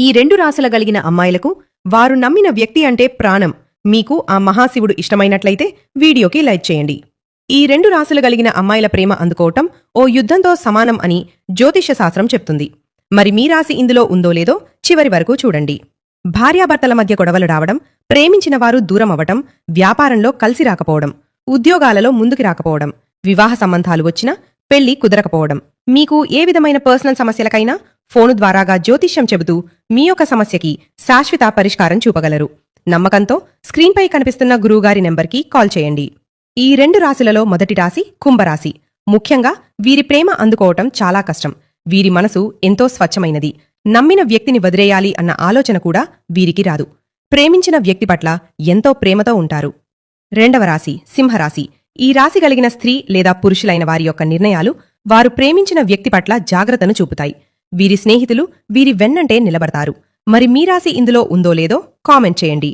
ఈ 2 రాశుల గలిగిన అమ్మాయిలకు వారు నమ్మిన వ్యక్తి అంటే ప్రాణం. మీకు ఆ మహాశివుడు ఇష్టమైనట్లయితే వీడియోకి లైక్ చేయండి. ఈ 2 రాశులు గలిగిన అమ్మాయిల ప్రేమ అందుకోవటం ఓ యుద్ధంతో సమానం అని జ్యోతిష్య శాస్త్రం చెప్తుంది. మరి మీ రాశి ఇందులో ఉందో లేదో చివరి వరకు చూడండి. భార్యాభర్తల మధ్య గొడవలు రావడం, ప్రేమించిన వారు దూరం అవటం, వ్యాపారంలో కలిసి రాకపోవడం, ఉద్యోగాలలో ముందుకు రాకపోవడం, వివాహ సంబంధాలు వచ్చినా పెళ్లి కుదరకపోవడం, మీకు ఏ విధమైన పర్సనల్ సమస్యలకైనా ఫోను ద్వారాగా జ్యోతిష్యం చెబుతూ మీ యొక్క సమస్యకి శాశ్వత పరిష్కారం చూపగలరు. నమ్మకంతో స్క్రీన్పై కనిపిస్తున్న గురువుగారి నెంబర్కి కాల్ చేయండి. ఈ 2 రాశులలో మొదటి రాశి కుంభరాశి. ముఖ్యంగా వీరి ప్రేమ అందుకోవటం చాలా కష్టం. వీరి మనసు ఎంతో స్వచ్ఛమైనది. నమ్మిన వ్యక్తిని వదిలేయాలి అన్న ఆలోచన కూడా వీరికి రాదు. ప్రేమించిన వ్యక్తి పట్ల ఎంతో ప్రేమతో ఉంటారు. రెండవ రాశి సింహరాశి. ఈ రాశి కలిగిన స్త్రీ లేదా పురుషులైన వారి యొక్క నిర్ణయాలు వారు ప్రేమించిన వ్యక్తి పట్ల జాగ్రత్తను చూపుతాయి. వీరి స్నేహితులు వీరి వెన్నంటే నిలబడతారు. మరి మీ రాశి ఇందులో ఉందో లేదో కామెంట్ చేయండి.